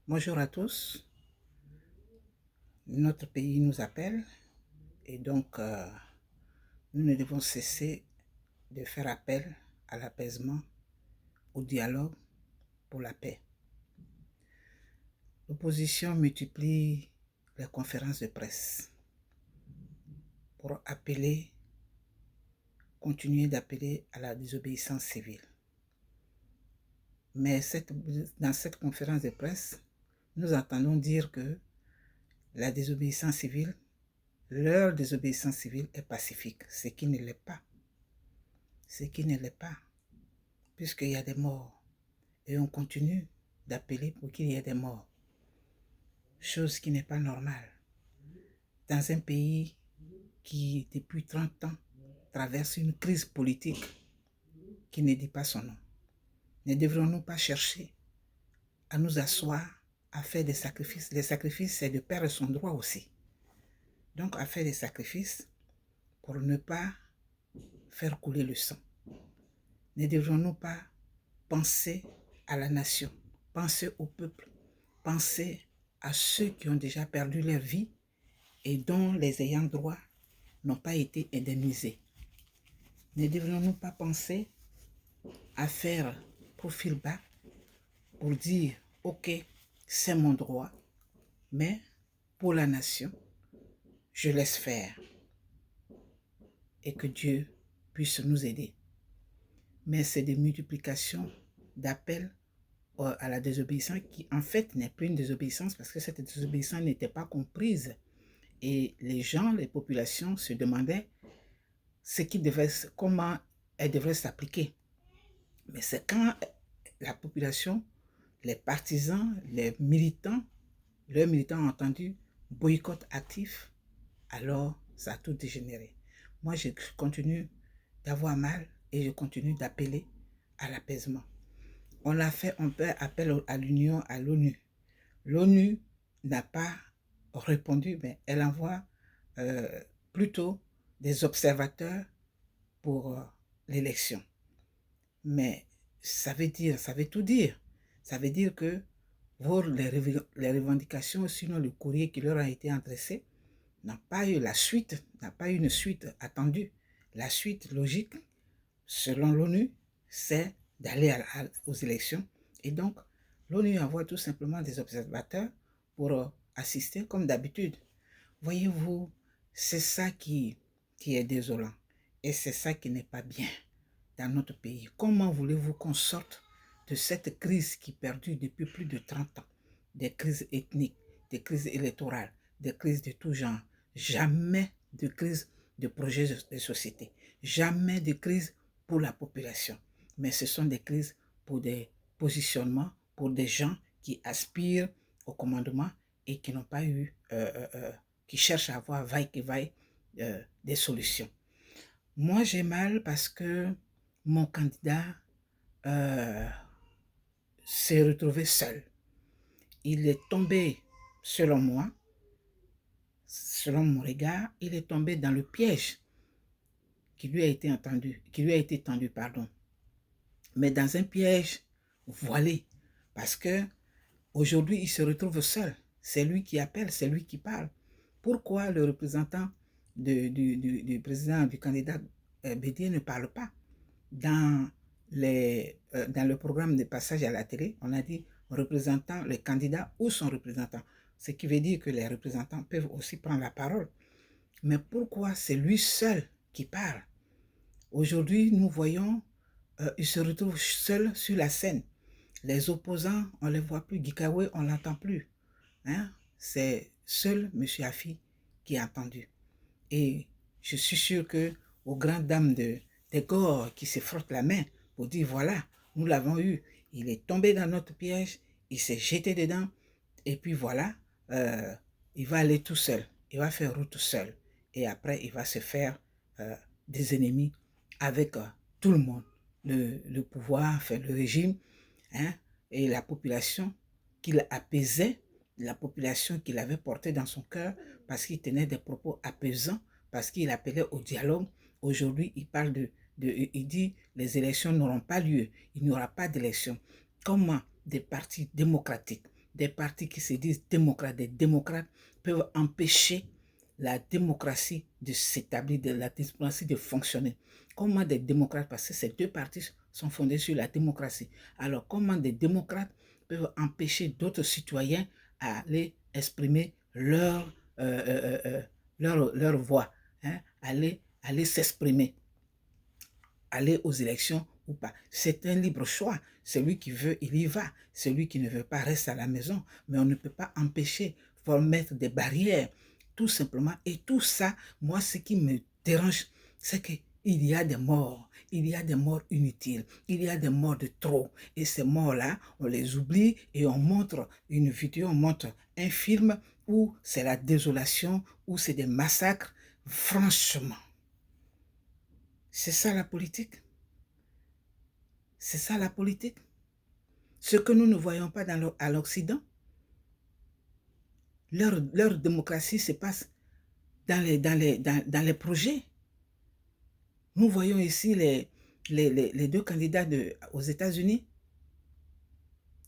Bonjour à tous. Notre pays nous appelle et donc nous ne devons cesser de faire appel à l'apaisement, au dialogue pour la paix. L'opposition multiplie les conférences de presse pour continuer d'appeler à la désobéissance civile. Mais dans cette conférence de presse, nous entendons dire que la désobéissance civile, leur désobéissance civile est pacifique, ce qui ne l'est pas. Ce qui ne l'est pas, puisqu'il y a des morts. Et on continue d'appeler pour qu'il y ait des morts. Chose qui n'est pas normale. Dans un pays qui, depuis 30 ans, traverse une crise politique qui ne dit pas son nom. Ne devrions-nous pas chercher à nous asseoir, à faire des sacrifices? Les sacrifices, c'est de perdre son droit aussi. Donc, à faire des sacrifices pour ne pas faire couler le sang. Ne devrions-nous pas penser à la nation, penser au peuple, penser à ceux qui ont déjà perdu leur vie et dont les ayants droit n'ont pas été indemnisés? Ne devrions-nous pas penser à faire profil bas pour dire « Ok, c'est mon droit, mais pour la nation, je laisse faire et que Dieu puisse nous aider. » Mais c'est des multiplications d'appels à la désobéissance qui en fait n'est plus une désobéissance parce que cette désobéissance n'était pas comprise et les gens, les populations se demandaient comment elle devrait s'appliquer. Mais c'est quand la population, les partisans, leurs militants ont entendu boycott actif, alors ça a tout dégénéré. Moi, je continue d'avoir mal et je continue d'appeler à l'apaisement. On fait appel à l'Union, à l'ONU. L'ONU n'a pas répondu, mais elle envoie plutôt des observateurs pour l'élection. Mais ça veut tout dire. Ça veut dire que les revendications, sinon le courrier qui leur a été adressé, n'a pas eu une suite attendue. La suite logique, selon l'ONU, c'est d'aller aux élections. Et donc, l'ONU envoie tout simplement des observateurs pour assister comme d'habitude. Voyez-vous, c'est ça qui est désolant. Et c'est ça qui n'est pas bien dans notre pays. Comment voulez-vous qu'on sorte de cette crise qui perdure depuis plus de 30 ans? Des crises ethniques, des crises électorales, des crises de tout genre. Jamais de crise de projet de société. Jamais de crise pour la population. Mais ce sont des crises pour des positionnements, pour des gens qui aspirent au commandement et qui n'ont pas eu, qui cherchent à avoir vaille que vaille des solutions. Moi, j'ai mal parce que mon candidat s'est retrouvé seul. Il est tombé, selon moi, selon mon regard, il est tombé dans le piège qui lui a été tendu, mais dans un piège voilé, parce que aujourd'hui il se retrouve seul. C'est lui qui appelle, c'est lui qui parle. Pourquoi le représentant du président, du candidat Bédier ne parle pas? Dans le programme de passage à la télé, on a dit représentant, le candidat ou son représentant. Ce qui veut dire que les représentants peuvent aussi prendre la parole. Mais pourquoi c'est lui seul qui parle? Aujourd'hui, nous voyons, il se retrouve seul sur la scène. Les opposants, on ne les voit plus. Gikawe, on ne l'entend plus. Hein? C'est seul M. Afi qui est entendu. Et je suis sûr que aux grandes dames des corps qui se frottent la main pour dire voilà, nous l'avons eu. Il est tombé dans notre piège, il s'est jeté dedans. Et puis voilà, il va aller tout seul. Il va faire route tout seul. Et après, il va se faire des ennemis avec tout le monde. Le pouvoir, enfin, le régime, hein, et la population qu'il apaisait, la population qu'il avait portée dans son cœur parce qu'il tenait des propos apaisants, parce qu'il appelait au dialogue. Aujourd'hui, il parle il dit les élections n'auront pas lieu, il n'y aura pas d'élections. Comment des partis démocratiques, des partis qui se disent démocrates, des démocrates, peuvent empêcher la démocratie de s'établir, de la démocratie de fonctionner. Comment des démocrates, parce que ces deux partis sont fondés sur la démocratie, alors comment des démocrates peuvent empêcher d'autres citoyens à aller exprimer leur voix, hein, aller s'exprimer, aller aux élections ou pas. C'est un libre choix. Celui qui veut, il y va. Celui qui ne veut pas reste à la maison. Mais on ne peut pas empêcher. Il faut mettre des barrières, tout simplement. Et tout ça, moi, ce qui me dérange, c'est qu'il y a des morts. Il y a des morts inutiles. Il y a des morts de trop. Et ces morts-là, on les oublie et on montre une vidéo, on montre un film où c'est la désolation, où c'est des massacres. Franchement, c'est ça la politique. C'est ça la politique. Ce que nous ne voyons pas à l'Occident, leur démocratie se passe dans les projets. Nous voyons ici les deux candidats aux États-Unis.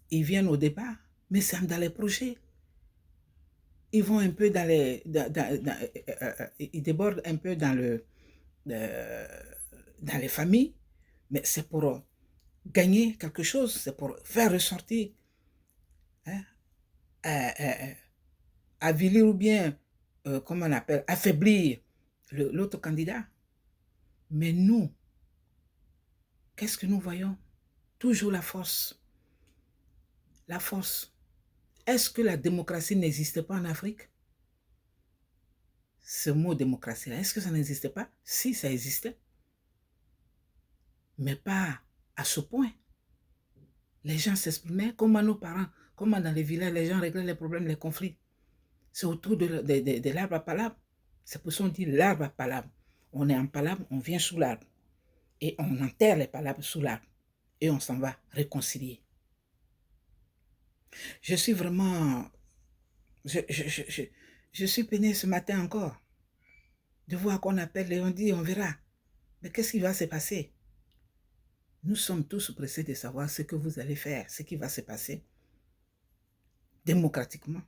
Ils viennent au départ, mais c'est dans les projets. Ils vont un peu dans les... ils débordent un peu dans les familles, mais c'est pour gagner quelque chose, c'est pour faire ressortir, hein, avilir ou bien, comment on appelle, affaiblir l'autre candidat. Mais nous, qu'est-ce que nous voyons? Toujours la force. La force. Est-ce que la démocratie n'existe pas en Afrique? Ce mot démocratie-là, est-ce que ça n'existait pas? Si, ça existait. Mais pas à ce point. Les gens s'exprimaient comme à nos parents, comme dans les villages, les gens réglaient les problèmes, les conflits. C'est autour de l'arbre à palabre. C'est pour ça qu'on dit l'arbre à palabre. On est en palabre, on vient sous l'arbre. Et on enterre les palabres sous l'arbre. Et on s'en va réconcilier. Je suis vraiment... Je suis peiné ce matin encore de voir qu'on appelle et on dit, on verra. Mais qu'est-ce qui va se passer? Nous sommes tous pressés de savoir ce que vous allez faire, ce qui va se passer démocratiquement.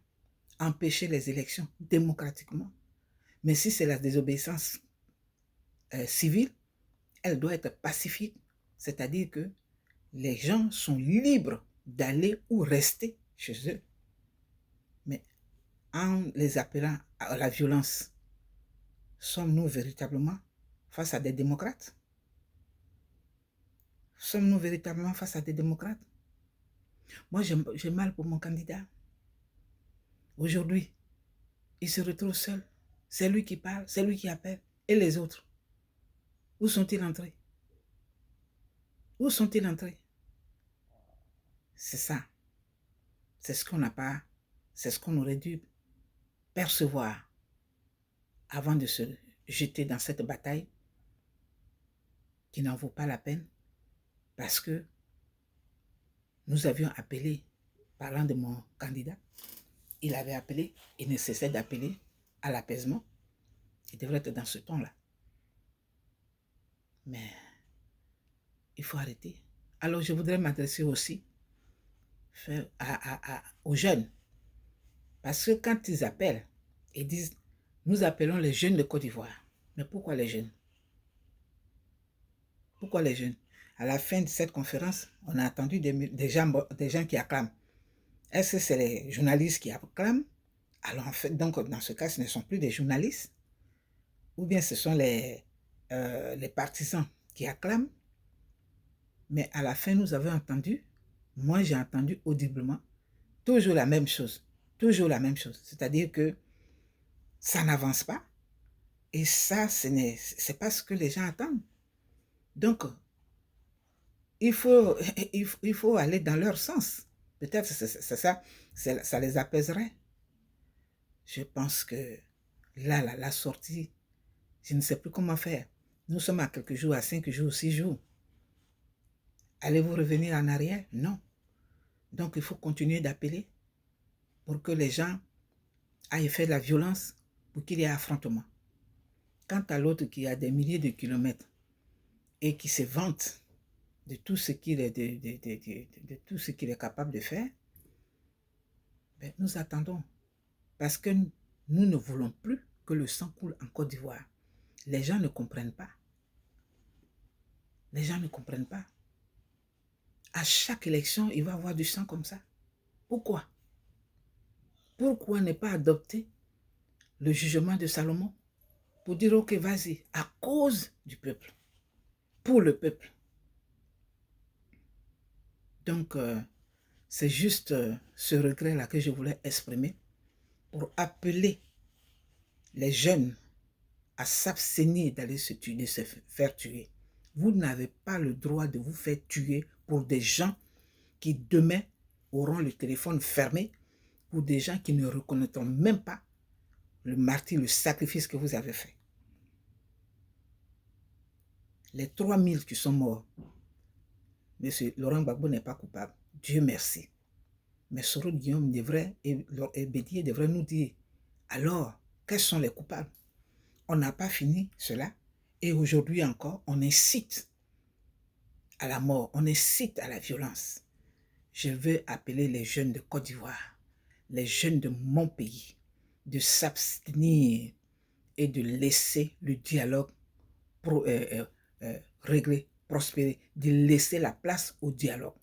Empêcher les élections démocratiquement. Mais si c'est la désobéissance civile, elle doit être pacifique. C'est-à-dire que les gens sont libres d'aller ou rester chez eux. Mais en les appelant à la violence, sommes-nous véritablement face à des démocrates? Sommes-nous véritablement face à des démocrates? Moi, j'ai mal pour mon candidat. Aujourd'hui, il se retrouve seul. C'est lui qui parle, c'est lui qui appelle. Et les autres, où sont-ils entrés? Où sont-ils entrés? C'est ça. C'est ce qu'on n'a pas, c'est ce qu'on aurait dû percevoir avant de se jeter dans cette bataille qui n'en vaut pas la peine parce que nous avions appelé, parlant de mon candidat, il avait appelé, il ne cessait d'appeler à l'apaisement. Il devrait être dans ce ton-là. Mais il faut arrêter. Alors je voudrais m'adresser aussi aux jeunes. Parce que quand ils appellent, ils disent, nous appelons les jeunes de Côte d'Ivoire. Mais pourquoi les jeunes? Pourquoi les jeunes? À la fin de cette conférence, on a entendu des gens qui acclament. Est-ce que c'est les journalistes qui acclament? Alors en fait, donc dans ce cas, ce ne sont plus des journalistes. Ou bien ce sont les partisans qui acclament. Mais à la fin, nous avons entendu, moi j'ai entendu audiblement, toujours la même chose. Toujours la même chose. C'est-à-dire que ça n'avance pas. Et ça, c'est pas ce que les gens attendent. Donc, il faut aller dans leur sens. Peut-être c'est ça, ça les apaiserait. Je pense que là, la sortie, je ne sais plus comment faire. Nous sommes à quelques jours, à 5 jours, 6 jours. Allez-vous revenir en arrière? Non. Donc, il faut continuer d'appeler pour que les gens aillent faire de la violence, pour qu'il y ait affrontement. Quant à l'autre qui a des milliers de kilomètres et qui se vante de tout ce qu'il est, de tout ce qu'il est capable de faire, Ben, nous attendons. Parce que nous ne voulons plus que le sang coule en Côte d'Ivoire. Les gens ne comprennent pas. Les gens ne comprennent pas. À chaque élection, il va y avoir du sang comme ça. Pourquoi? Pourquoi ne pas adopter le jugement de Salomon pour dire, ok, vas-y, à cause du peuple, pour le peuple. Donc, c'est juste ce regret-là que je voulais exprimer pour appeler les jeunes à s'abstenir d'aller se tuer, de se faire tuer. Vous n'avez pas le droit de vous faire tuer pour des gens qui demain auront le téléphone fermé, pour des gens qui ne reconnaîtront même pas le martyre, le sacrifice que vous avez fait. Les 3000 qui sont morts, M. Laurent Gbagbo n'est pas coupable. Dieu merci. Mais Soro Guillaume devrait, et Bédier devrait nous dire, alors, quels sont les coupables? On n'a pas fini cela. Et aujourd'hui encore, on incite à la mort, on incite à la violence. Je veux appeler les jeunes de Côte d'Ivoire, les jeunes de mon pays, de s'abstenir et de laisser le dialogue régler, prospérer, de laisser la place au dialogue.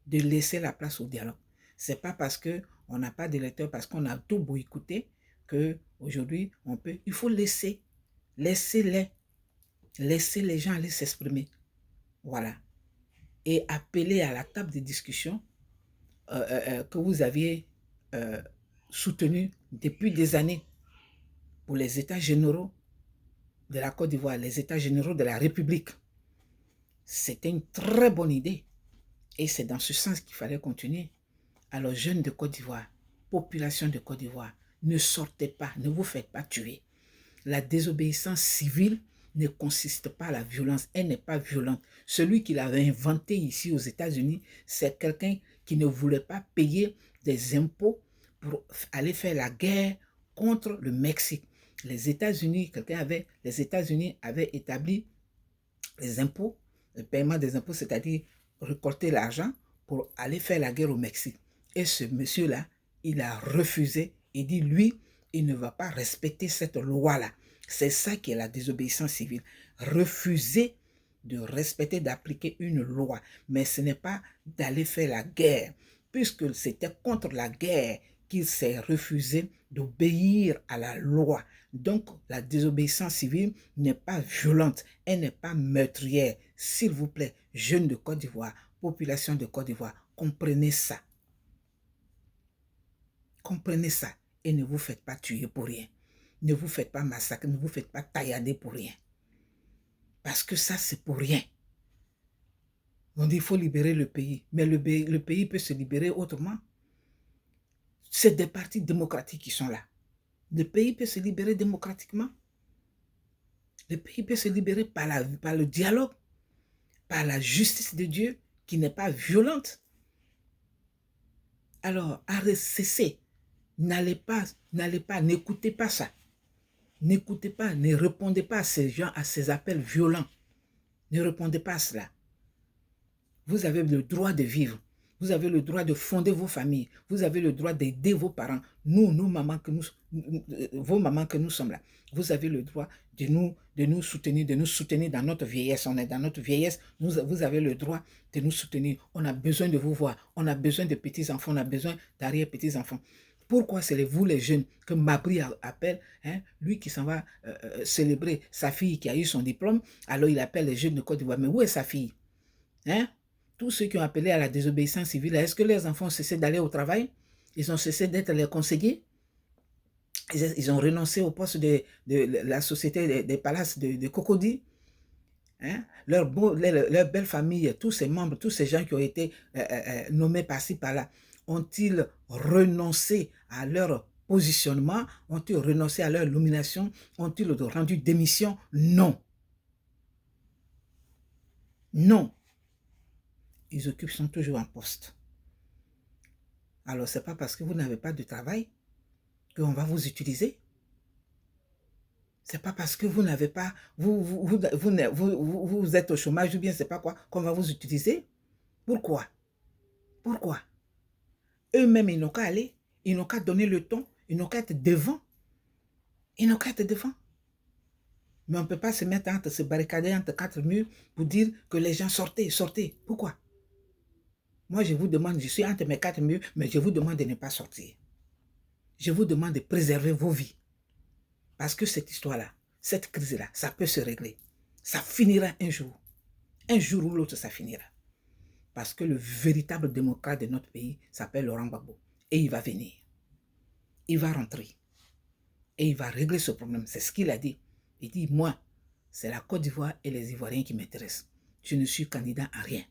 De laisser la place au dialogue. C'est pas parce qu'on n'a pas d'électeurs, parce qu'on a tout boycotté, qu'aujourd'hui, on peut... Il faut laisser les gens aller s'exprimer. Voilà. Et appeler à la table de discussion que vous aviez soutenu depuis des années pour les États généraux de la Côte d'Ivoire, les États généraux de la République. C'était une très bonne idée. Et c'est dans ce sens qu'il fallait continuer. Alors, jeunes de Côte d'Ivoire, population de Côte d'Ivoire, ne sortez pas, ne vous faites pas tuer. La désobéissance civile ne consiste pas à la violence, elle n'est pas violente. Celui qui l'avait inventé ici aux États-Unis, c'est quelqu'un qui ne voulait pas payer des impôts pour aller faire la guerre contre le Mexique. Les États-Unis avaient établi les impôts, le paiement des impôts, c'est-à-dire récolter l'argent pour aller faire la guerre au Mexique. Et ce monsieur-là, il a refusé et dit, lui, il ne va pas respecter cette loi-là. C'est ça qui est la désobéissance civile. Refuser de respecter, d'appliquer une loi. Mais ce n'est pas d'aller faire la guerre, puisque c'était contre la guerre qu'il s'est refusé d'obéir à la loi. Donc, la désobéissance civile n'est pas violente, elle n'est pas meurtrière. S'il vous plaît, jeunes de Côte d'Ivoire, population de Côte d'Ivoire, comprenez ça. Comprenez ça et ne vous faites pas tuer pour rien. Ne vous faites pas massacrer, ne vous faites pas taillader pour rien. Parce que ça, c'est pour rien. On dit qu'il faut libérer le pays, mais le pays peut se libérer autrement. C'est des partis démocratiques qui sont là. Le pays peut se libérer démocratiquement. Le pays peut se libérer par le dialogue, par la justice de Dieu qui n'est pas violente. Alors, cessez. N'allez pas, n'écoutez pas ça. N'écoutez pas, ne répondez pas à ces gens, à ces appels violents. Ne répondez pas à cela. Vous avez le droit de vivre. Vous avez le droit de fonder vos familles. Vous avez le droit d'aider vos parents. Vos mamans que nous sommes là. Vous avez le droit de nous soutenir dans notre vieillesse. On est dans notre vieillesse. Vous avez le droit de nous soutenir. On a besoin de vous voir. On a besoin de petits-enfants. On a besoin d'arrière-petits-enfants. Pourquoi c'est vous les jeunes que Mabri appelle, hein, lui qui s'en va célébrer sa fille qui a eu son diplôme, alors il appelle les jeunes de Côte d'Ivoire. Mais où est sa fille? Hein? Tous ceux qui ont appelé à la désobéissance civile, est-ce que les enfants ont cessé d'aller au travail? Ils ont cessé d'être les conseillers? Ils ont renoncé au poste de la société des palaces de Cocody? Hein? Leur belle famille, tous ces membres, tous ces gens qui ont été nommés par-ci, par-là, ont-ils renoncé à leur positionnement? Ont-ils renoncé à leur nomination? Ont-ils rendu démission? Non. Non. Ils sont toujours en poste. Alors, ce n'est pas parce que vous n'avez pas de travail qu'on va vous utiliser. Ce n'est pas parce que vous n'avez pas, vous êtes au chômage ou bien c'est pas quoi qu'on va vous utiliser. Pourquoi? Pourquoi? Eux-mêmes, ils n'ont qu'à aller. Ils n'ont qu'à donner le ton. Ils n'ont qu'à être devant. Ils n'ont qu'à être devant. Mais on ne peut pas se mettre entre, se barricader entre quatre murs pour dire que les gens sortez, sortez. Pourquoi? Moi, je vous demande, je suis entre mes quatre murs, mais je vous demande de ne pas sortir. Je vous demande de préserver vos vies. Parce que cette histoire-là, cette crise-là, ça peut se régler. Ça finira un jour. Un jour ou l'autre, ça finira. Parce que le véritable démocrate de notre pays s'appelle Laurent Gbagbo. Et il va venir. Il va rentrer. Et il va régler ce problème. C'est ce qu'il a dit. Il dit, moi, c'est la Côte d'Ivoire et les Ivoiriens qui m'intéressent. Je ne suis candidat à rien.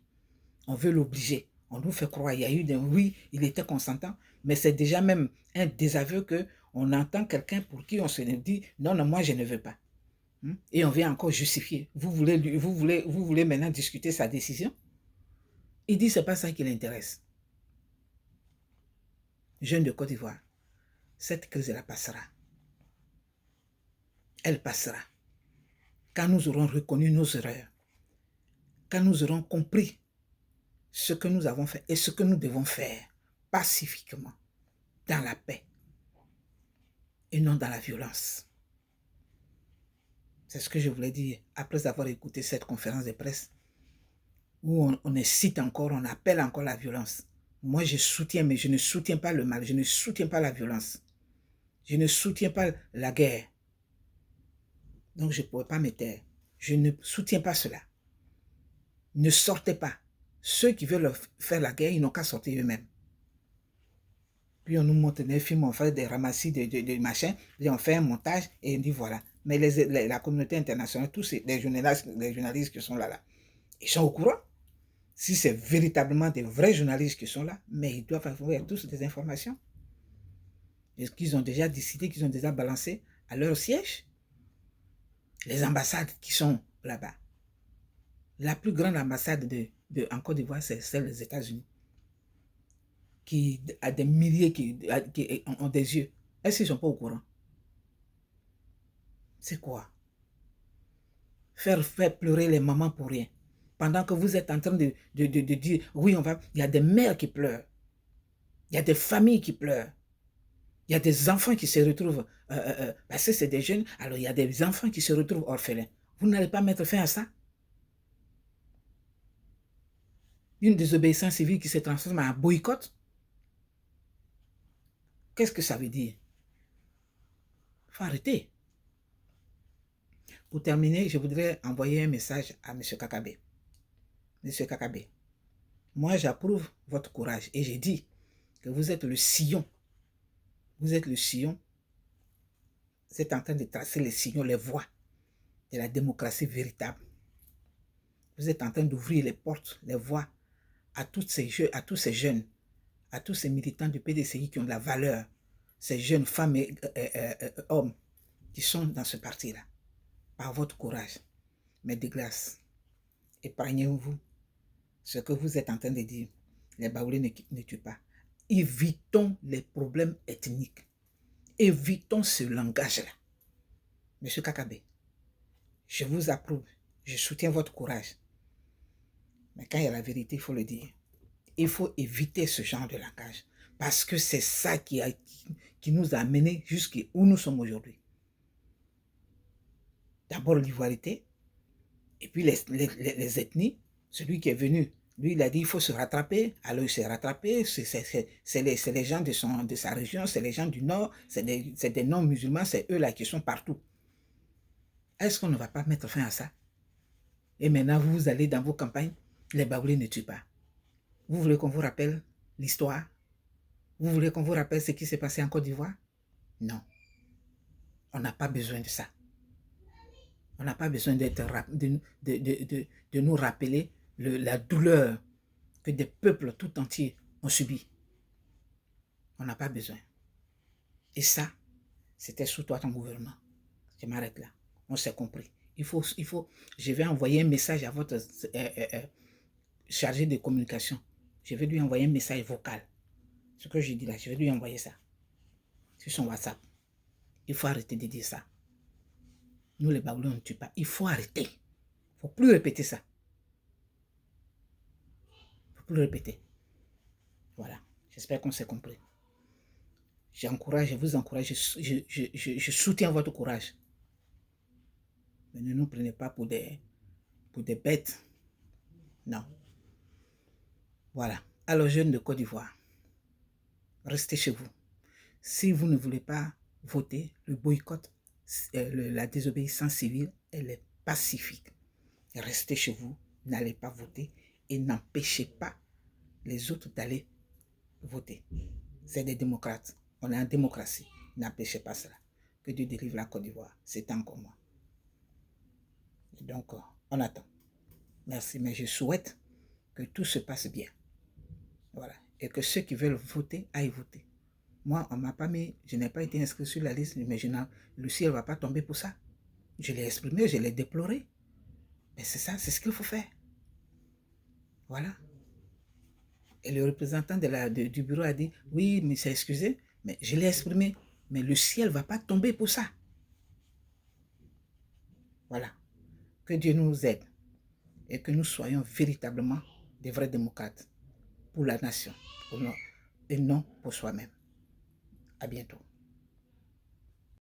On veut l'obliger. On nous fait croire, il y a eu des oui, il était consentant, mais c'est déjà même un désaveu qu'on entend quelqu'un pour qui on se dit, non, non, moi je ne veux pas. Et on vient encore justifier. Vous voulez maintenant discuter sa décision? Il dit, c'est pas ça qui l'intéresse. Jeune de Côte d'Ivoire, cette crise-là passera. Elle passera. Quand nous aurons reconnu nos erreurs, quand nous aurons compris ce que nous avons fait et ce que nous devons faire pacifiquement, dans la paix et non dans la violence. C'est ce que je voulais dire après avoir écouté cette conférence de presse où on incite encore, on appelle encore la violence. Moi, je soutiens, mais je ne soutiens pas le mal, je ne soutiens pas la violence. Je ne soutiens pas la guerre. Donc, je ne pourrais pas me taire. Je ne soutiens pas cela. Ne sortez pas. Ceux qui veulent faire la guerre, ils n'ont qu'à sortir eux-mêmes. Puis on nous montre des films, on fait des ramassis de machins, puis on fait un montage et on dit voilà. Mais la communauté internationale, tous les journalistes qui sont là, ils sont au courant. Si c'est véritablement des vrais journalistes qui sont là, mais ils doivent avoir tous des informations. Est-ce qu'ils ont déjà décidé, qu'ils ont déjà balancé à leur siège? Les ambassades qui sont là-bas. La plus grande ambassade en Côte d'Ivoire, c'est celle des États-Unis. Qui a des milliers qui ont des yeux. Est-ce qu'ils ne sont pas au courant? C'est quoi? Faire pleurer les mamans pour rien. Pendant que vous êtes en train de dire, oui, on va... Il y a des mères qui pleurent. Il y a des familles qui pleurent. Il y a des enfants qui se retrouvent... parce que c'est des jeunes, alors il y a des enfants qui se retrouvent orphelins. Vous n'allez pas mettre fin à ça? Une désobéissance civile qui se transforme en boycott? Qu'est-ce que ça veut dire? Il faut arrêter. Pour terminer, je voudrais envoyer un message à M. Kakabe. M. Kakabe, moi j'approuve votre courage et j'ai dit que vous êtes le sillon. Vous êtes le sillon. Vous êtes en train de tracer les sillons, les voies de la démocratie véritable. Vous êtes en train d'ouvrir les portes, les voies à tous ces jeunes, à tous ces militants du PDCI qui ont de la valeur, ces jeunes femmes et hommes qui sont dans ce parti-là, par votre courage. Mais de grâce, épargnez-vous ce que vous êtes en train de dire. Les Baoulés ne tuent pas. Évitons les problèmes ethniques. Évitons ce langage-là. Monsieur Kakabe, je vous approuve. Je soutiens votre courage. Mais quand il y a la vérité, il faut le dire. Il faut éviter ce genre de langage. Parce que c'est ça qui nous a amenés jusqu'où nous sommes aujourd'hui. D'abord l'ivoirité, et puis les ethnies. Celui qui est venu, lui, il a dit il faut se rattraper. Alors il s'est rattrapé. C'est les gens de sa région, c'est les gens du Nord, c'est des non-musulmans, c'est eux là qui sont partout. Est-ce qu'on ne va pas mettre fin à ça? Et maintenant, vous allez dans vos campagnes, les Baoulés ne tuent pas. Vous voulez qu'on vous rappelle l'histoire? Vous voulez qu'on vous rappelle ce qui s'est passé en Côte d'Ivoire? Non. On n'a pas besoin de ça. On n'a pas besoin de nous rappeler la douleur que des peuples tout entiers ont subi. On n'a pas besoin. Et ça, c'était sous toi ton gouvernement. Je m'arrête là. On s'est compris. Je vais envoyer un message à votre chargé de communication. Je vais lui envoyer un message vocal. Ce que je dis là, je vais lui envoyer ça. Sur son WhatsApp. Il faut arrêter de dire ça. Nous, les Baoulés, on ne tue pas. Il faut arrêter. Il ne faut plus répéter ça. Il ne faut plus répéter. Voilà. J'espère qu'on s'est compris. j'encourage, je vous encourage, je soutiens votre courage. Mais ne nous prenez pas pour des bêtes. Non. Voilà. Alors, jeunes de Côte d'Ivoire, restez chez vous. Si vous ne voulez pas voter, le boycott, la désobéissance civile, elle est pacifique. Restez chez vous, n'allez pas voter et n'empêchez pas les autres d'aller voter. C'est des démocrates. On est en démocratie. N'empêchez pas cela. Que Dieu délivre la Côte d'Ivoire. C'est encore moi. Et donc, on attend. Merci, mais je souhaite que tout se passe bien. Voilà. Et que ceux qui veulent voter aillent voter. Moi, on m'a pas mis, je n'ai pas été inscrit sur la liste, mais le ciel ne va pas tomber pour ça. Je l'ai exprimé, je l'ai déploré. Mais c'est ça, c'est ce qu'il faut faire. Voilà. Et le représentant du bureau a dit, oui, mais c'est excusé, mais je l'ai exprimé. Mais le ciel ne va pas tomber pour ça. Voilà. Que Dieu nous aide et que nous soyons véritablement des vrais démocrates pour la nation et non pour soi-même. À bientôt.